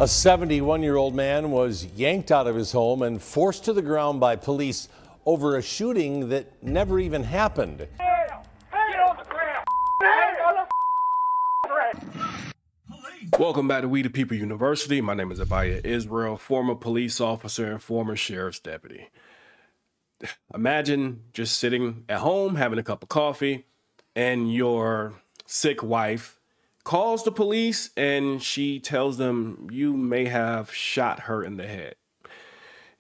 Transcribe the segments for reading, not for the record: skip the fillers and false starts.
A 71-year-old man was yanked out of his home and forced to the ground by police over a shooting that never even happened. Welcome back to We the People University. My name is Abiyah Israel, former police officer and former sheriff's deputy. Imagine just sitting at home, having a cup of coffee, and your sick wife calls the police and she tells them you may have shot her in the head.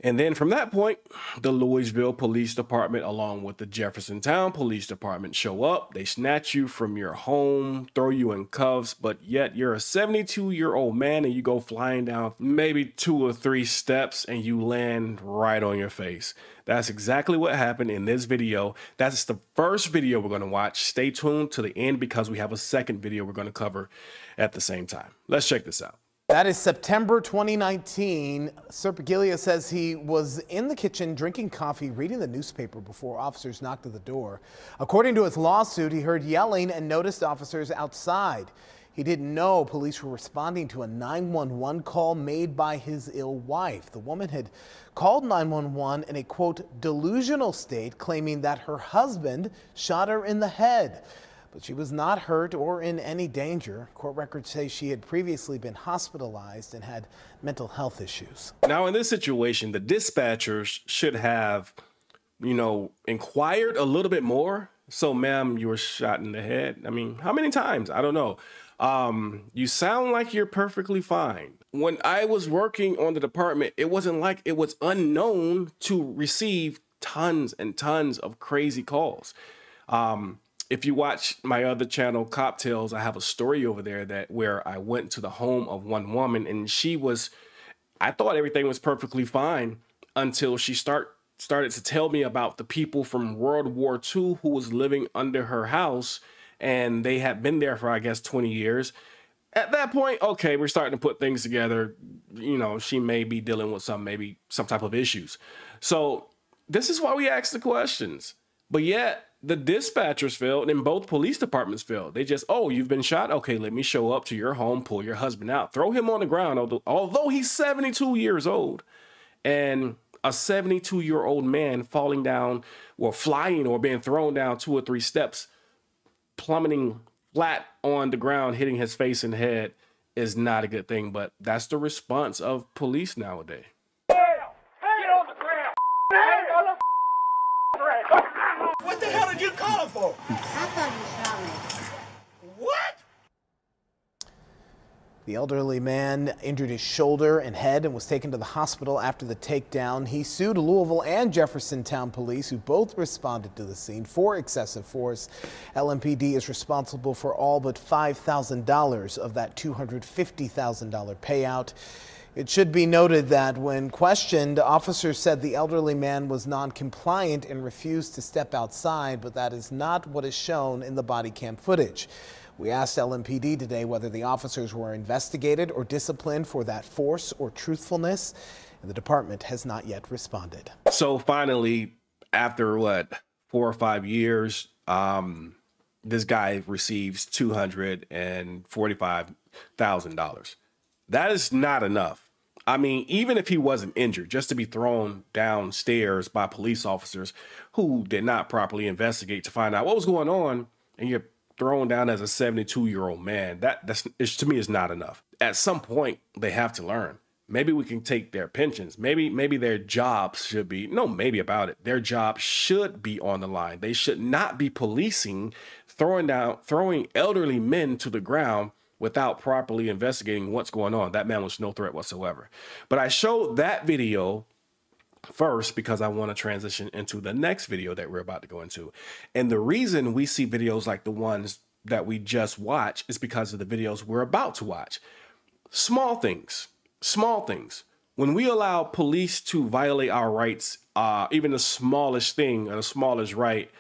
And then from that point, the Louisville Police Department, along with the Jeffersontown Police Department, show up. They snatch you from your home, throw you in cuffs, but yet you're a 72-year-old man and you go flying down maybe 2 or 3 steps and you land right on your face. That's exactly what happened in this video. That's the first video we're going to watch. Stay tuned to the end because we have a second video we're going to cover at the same time. Let's check this out. That is September 2019. Serpaglia says he was in the kitchen drinking coffee, reading the newspaper before officers knocked at the door. According to his lawsuit, he heard yelling and noticed officers outside. He didn't know police were responding to a 911 call made by his ill wife. The woman had called 911 in a, quote, delusional state, claiming that her husband shot her in the head. But she was not hurt or in any danger. Court records say she had previously been hospitalized and had mental health issues. Now, in this situation, the dispatchers should have, inquired a little bit more. So, ma'am, you were shot in the head. I mean, how many times? I don't know. You sound like you're perfectly fine. When I was working on the department, it wasn't like it was unknown to receive tons and tons of crazy calls. If you watch my other channel, Cop Tales, I have a story over there where I went to the home of one woman and I thought everything was perfectly fine until she started to tell me about the people from World War II who was living under her house, and they had been there for, I guess, 20 years. At that point, okay, we're starting to put things together. She may be dealing with some type of issues. So this is why we ask the questions. But yet, the dispatchers failed and both police departments failed. They just, oh, you've been shot? Okay, let me show up to your home, pull your husband out, throw him on the ground, although he's 72 years old. And a 72-year-old man falling down or flying or being thrown down 2 or 3 steps, plummeting flat on the ground, hitting his face and head is not a good thing. But that's the response of police nowadays. What the hell did you call for? I thought you shot me. What? The elderly man injured his shoulder and head and was taken to the hospital after the takedown. He sued Louisville and Jeffersontown police, who both responded to the scene, for excessive force. LMPD is responsible for all but $5,000 of that $250,000 payout. It should be noted that when questioned, officers said the elderly man was non-compliant and refused to step outside, but that is not what is shown in the body cam footage. We asked LMPD today whether the officers were investigated or disciplined for that force or truthfulness, and the department has not yet responded. So finally, after 4 or 5 years, this guy receives $245,000. That is not enough. I mean, even if he wasn't injured, just to be thrown downstairs by police officers who did not properly investigate to find out what was going on, and you're thrown down as a 72-year-old man, to me is not enough. At some point, they have to learn. Maybe we can take their pensions. Maybe their jobs should be, their job should be on the line. They should not be policing, throwing elderly men to the ground without properly investigating what's going on. That man was no threat whatsoever. But I showed that video first because I want to transition into the next video that we're about to go into. And the reason we see videos like the ones that we just watched is because of the videos we're about to watch. Small things. When we allow police to violate our rights, even the smallest thing or the smallest right,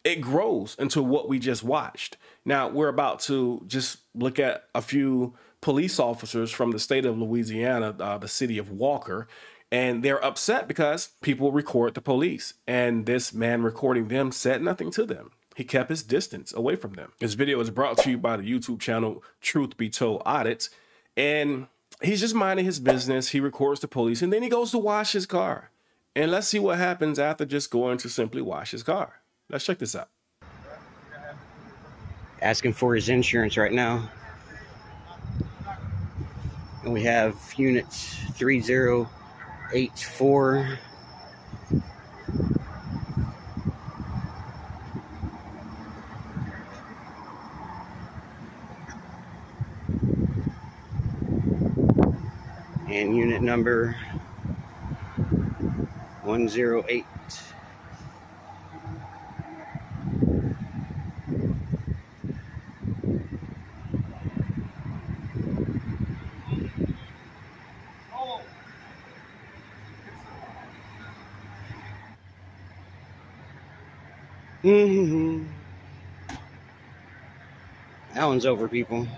it grows into what we just watched. Now, we're about to just look at a few police officers from the state of Louisiana, the city of Walker, and they're upset because people record the police. And this man recording them said nothing to them. He kept his distance away from them. This video is brought to you by the YouTube channel Truth Be Told Audits. And He's just minding his business. He records the police, and then he goes to wash his car. And let's see what happens after just going to simply wash his car. Let's check this out. Asking for his insurance right now. And we have units 3084. And unit number 108. That one's over, people.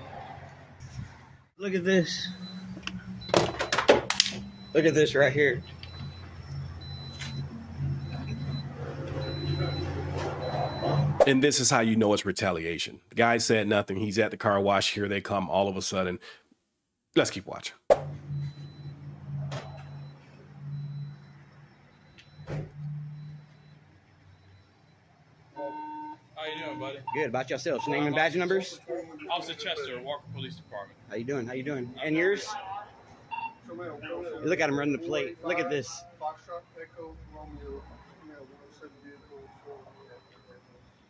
Look at this. Look at this right here. And this is how you know it's retaliation. The guy said nothing. He's at the car wash. Here they come all of a sudden. Let's keep watching. How you doing, buddy? Good. About yourself. Name and badge numbers? Officer Chester, Walker Police Department. How you doing? How you doing? And yours? Look at him running the plate. Look at this.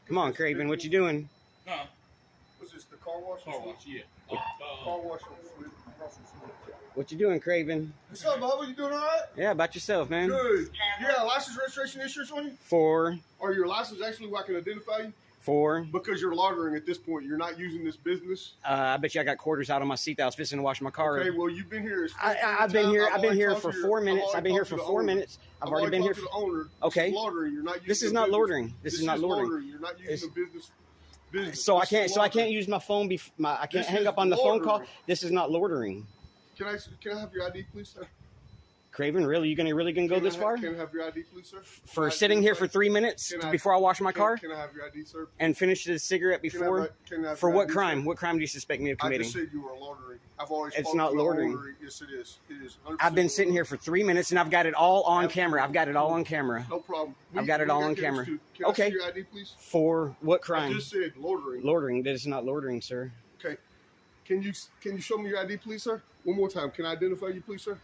Come on, Craven. What you doing? Huh? Was this the car wash? Car wash, yeah. Car wash. What you doing, Craven? What's up, Bob? You doing all right? Yeah, about yourself, man. Good. You got a license, registration, insurance on you? Four. Or your license actually where I can identify you? Four. Because you're loitering at this point. You're not using this business. I bet you I got quarters out on my seat that I was fixing to wash my car. Okay, well, you've been here. I've been here. I've been here for 4 minutes. I've been here for 4 minutes. I've already been here. For the owner. Okay. This is loitering. You're not using This is not loitering. This is not loitering. You're not using the business. So I can't. So I can't use my phone. I can't hang up on the phone call. This is not loitering. Can I have your ID, please, sir? Craven, really? You really gonna go this far? Can I have your ID, please, sir? For sitting here for 3 minutes before I wash my car? Can I have your ID, sir? And finish the cigarette before? For what crime? What crime do you suspect me of committing? I just said you were loitering. I've always. It's not loitering. Yes, it is. It is. I've been sitting here for 3 minutes and I've got it all on camera. I've got it all on camera. No problem. I've got it all on camera. Can okay. I see your ID, please? For what crime? I just said loitering. Loitering. That is not loitering, sir. Okay. Can you show me your ID, please, sir? One more time. Can I identify you, please, sir?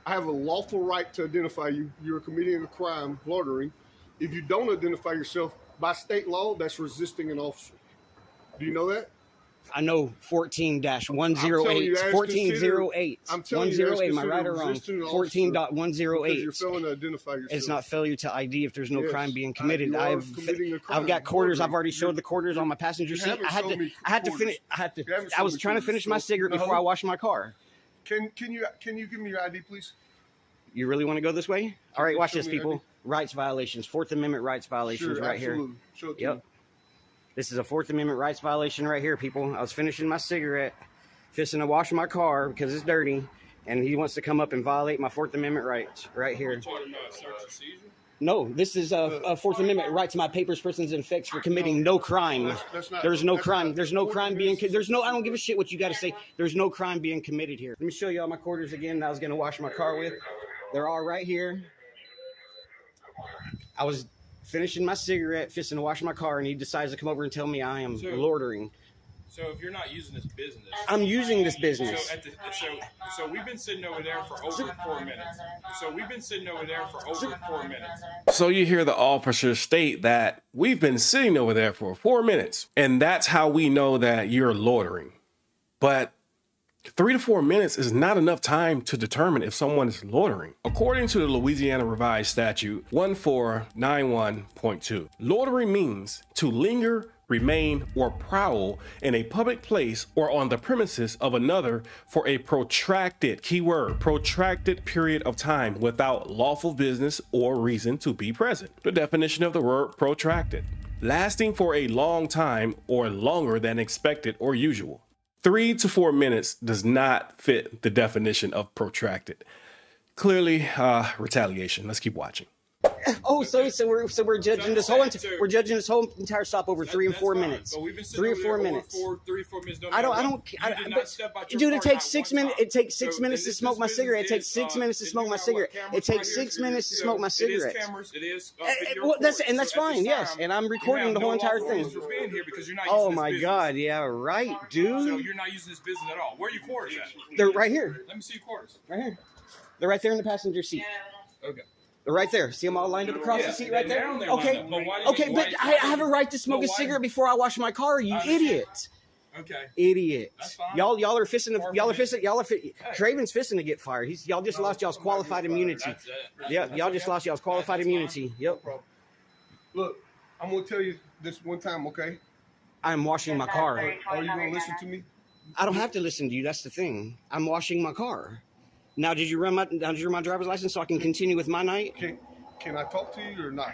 I have a lawful right to identify you. You're committing a crime, loitering. If you don't identify yourself, by state law, that's resisting an officer. Do you know that? I know 14-108. 1408. I'm telling you, 108. Am I right or wrong? 14.108. You're failing to identify yourself. It's not failure to ID if there's no crime being committed. I've got quarters. I've already showed the quarters on my passenger seat. I had to finish. I was trying to finish my cigarette before I washed my car. Can you give me your ID, please? You really want to go this way? All right, watch this, people. Rights violations, Fourth Amendment rights violations right here. Show it to yep. me. This is a Fourth Amendment rights violation right here, people. I was finishing my cigarette, fixing to wash my car because it's dirty, and he wants to come up and violate my Fourth Amendment rights right here. No, this is a Fourth Amendment right to my papers, persons, and effects for committing no crime. There's no crime. There's no crime being. There's no. I don't give a shit what you got to say. There's no crime being committed here. Let me show you all my quarters again. That I was going to wash my car with. They're all right here. I was finishing my cigarette, fixing to wash my car, and he decides to come over and tell me I am loitering. So if you're not using this business, I'm using this business. So we've been sitting over there for over 4 minutes. So you hear the officer state that we've been sitting over there for 4 minutes, and that's how we know that you're loitering. But 3 to 4 minutes is not enough time to determine if someone is loitering. According to the Louisiana Revised Statute 1491.2, loitering means to linger, remain, or prowl in a public place or on the premises of another for a protracted, keyword, protracted period of time without lawful business or reason to be present. The definition of the word protracted: lasting for a long time or longer than expected or usual. 3 to 4 minutes does not fit the definition of protracted. Clearly, retaliation. Let's keep watching. Oh, so we're judging this whole entire stop over 3 and 4 minutes. 3 or 4 minutes. 3 or 4 minutes. Dude, it takes 6 minutes. It takes 6 minutes to smoke my cigarette. It takes 6 minutes to smoke my cigarette. It takes 6 minutes to smoke my cigarette. Well, that's fine. Yes, and I'm recording the whole entire thing. Oh my God, yeah, right, dude. So you're not using this business at all. Where are your quarters at? They're right here. Let me see your quarters. Right here. They're right there in the passenger seat. Okay. They're right there. See them all lined up across the seat right there? Okay. But Okay, but I have a right to smoke a cigarette before I wash my car, you idiot. Okay. Idiot. That's fine. Y'all are Craven's fisting to get fired. Y'all just lost y'all's qualified immunity. Yeah, y'all just lost y'all's qualified immunity. Yep. Look, I'm gonna tell you this one time, okay? I'm washing my car. Are you gonna listen to me? I don't have to listen to you. That's the thing. I'm washing my car. Now, did you run my driver's license so I can continue with my night? Can I talk to you or not?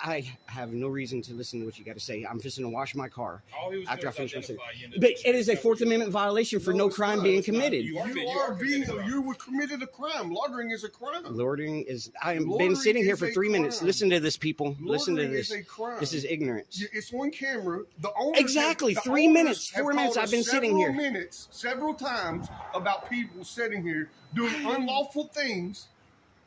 I have no reason to listen to what you got to say. I'm just going to wash my car after I finish my cigarette. you. But it is a Fourth Amendment violation for no crime being committed. You committed a crime. Loitering is a crime. Loitering is. I have been sitting here for 3 minutes. Listen to this, people. Listen to this. This is ignorance. It's on camera. The owners exactly 3 minutes, 4 minutes. I've been sitting here. Several times about people sitting here doing unlawful things.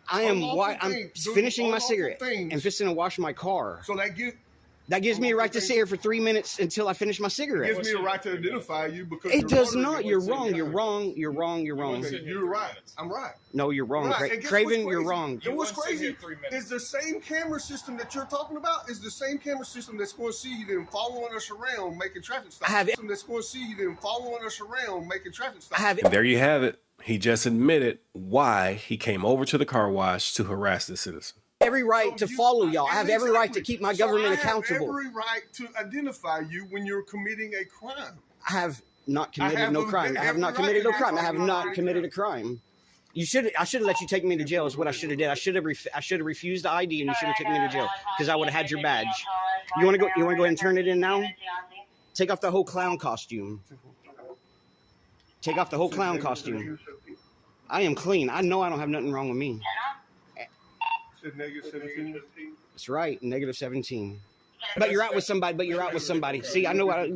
I'm finishing my cigarette and fixing to wash my car. So that gives me a right to sit here for 3 minutes until I finish my cigarette. It gives me a right to identify you because it does not. You're wrong. You're wrong. You're wrong. You're wrong. You're right. I'm right. No, you're wrong. Craven, you're wrong. And what's crazy is the same camera system that you're talking about is the same camera system that's going to see you then following us around making traffic stops. That's going to see you then following us around making traffic stops. And there you have it. He just admitted why he came over to the car wash to harass the citizen. Every right to follow y'all. I have every right to keep my government accountable. I have every right to identify you when you're committing a crime. I have not committed no crime. I have not committed no crime. I have not committed a crime. I should have let you take me to jail is what I should have did. I should have refused the ID and you should have taken me to jail because I would have had your badge. You want to go ahead and turn it in now? Take off the whole clown costume. Take off the whole clown costume. I am clean. I know I don't have nothing wrong with me. That's right, -17. But you're out with somebody. See, I know what.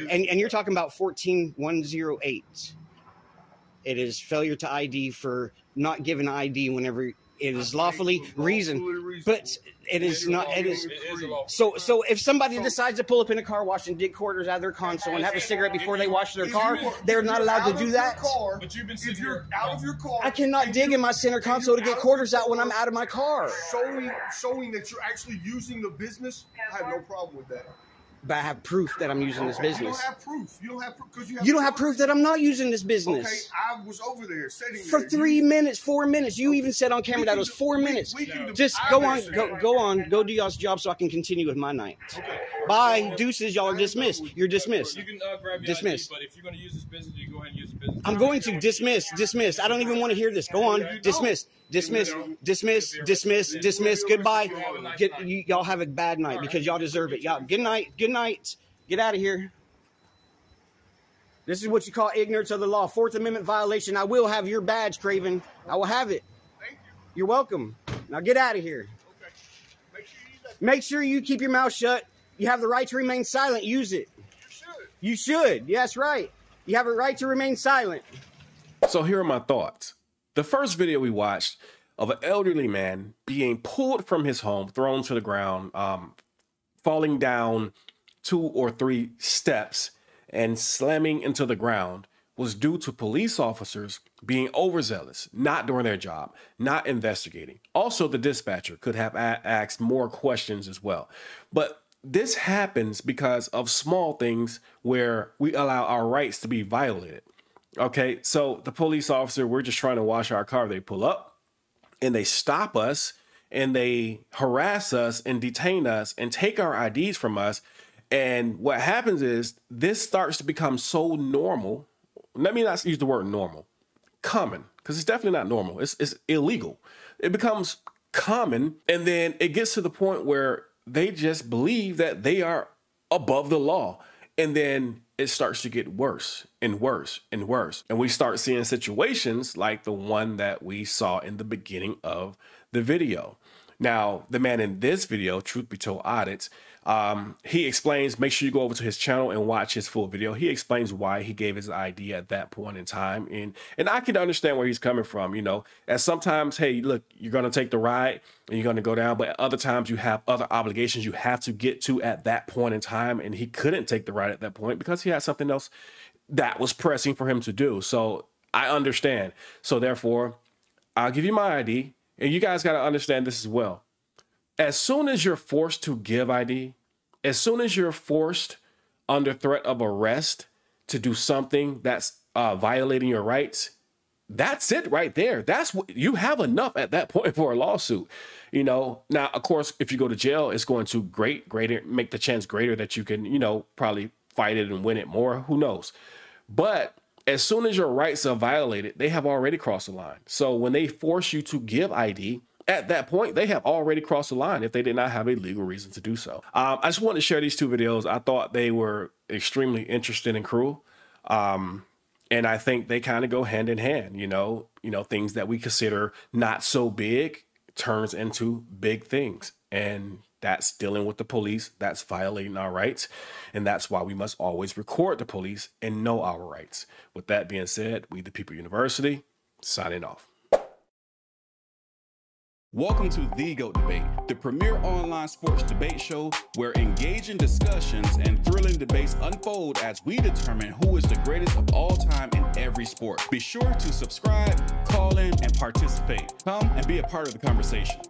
And you're talking about 14108. It is failure to ID for not giving ID whenever it is lawfully reasoned. But it is not. It is. So if somebody decides to pull up in a car wash and dig quarters out of their console and have a cigarette before they wash their car, they're not allowed to do that. But you've been sitting here out of your car. I cannot dig in my center console to get quarters out when I'm out of my car. Showing that you're actually using the business, I have no problem with that. But I have proof that I'm using this business. You don't have proof. You don't have proof because you don't have proof that I'm not using this business. Okay, I was over there sitting there for 3 minutes, 4 minutes. You even said on camera that it was 4 minutes. Just go on, go do y'all's job so I can continue with my night. Okay. Bye, deuces. Y'all are dismissed. You're dismissed. You can grab your dismissed. ID, but if you're going to use this business, you go ahead and use the business. I'm going to dismiss. I don't even want to hear this. Go on, dismiss. Goodbye. Y'all have a bad night because y'all deserve it. Y'all. Good night. Get out of here. This is what you call ignorance of the law. Fourth Amendment violation. I will have your badge, Craven. I will have it. Thank you. You're welcome. Now get out of here. Okay. Make sure you keep your mouth shut. You have the right to remain silent. Use it. You should. Yeah, that's right. You have a right to remain silent. So here are my thoughts. The first video we watched of an elderly man being pulled from his home, thrown to the ground, falling down 2 or 3 steps and slamming into the ground was due to police officers being overzealous, not doing their job, not investigating. Also, the dispatcher could have asked more questions as well. But this happens because of small things where we allow our rights to be violated. Okay, so the police officer, we're just trying to wash our car. They pull up and they stop us and they harass us and detain us and take our IDs from us. And what happens is this starts to become so normal. Let me not use the word normal, common, because it's definitely not normal. It's illegal. It becomes common. And then it gets to the point where they just believe that they are above the law. And then it starts to get worse and worse and worse. And we start seeing situations like the one that we saw in the beginning of the video. Now, the man in this video, truth be told audits, he explains, make sure you go over to his channel and watch his full video. He explains why he gave his ID at that point in time. And I can understand where he's coming from, you know, as sometimes, hey, look, you're going to take the ride and you're going to go down, but other times you have other obligations you have to get to at that point in time. And he couldn't take the ride at that point because he had something else that was pressing for him to do. So I understand. So therefore, I'll give you my ID. And you guys got to understand this as well. As soon as you're forced to give ID, as soon as you're forced under threat of arrest to do something that's violating your rights, that's it right there. That's what you have enough at that point for a lawsuit. You know, now, of course, if you go to jail, it's going to make the chance greater that you can, you know, probably fight it and win it more. Who knows? But as soon as your rights are violated, they have already crossed the line. So when they force you to give ID, at that point, they have already crossed the line if they did not have a legal reason to do so. I just wanted to share these two videos. I thought they were extremely interesting and cruel. And I think they kind of go hand in hand, you know, things that we consider not so big turns into big things. And that's dealing with the police. That's violating our rights. And that's why we must always record the police and know our rights. With that being said, We the People University, signing off. Welcome to The GOAT Debate, the premier online sports debate show where engaging discussions and thrilling debates unfold as we determine who is the greatest of all time in every sport. Be sure to subscribe, call in, and participate. Come and be a part of the conversation.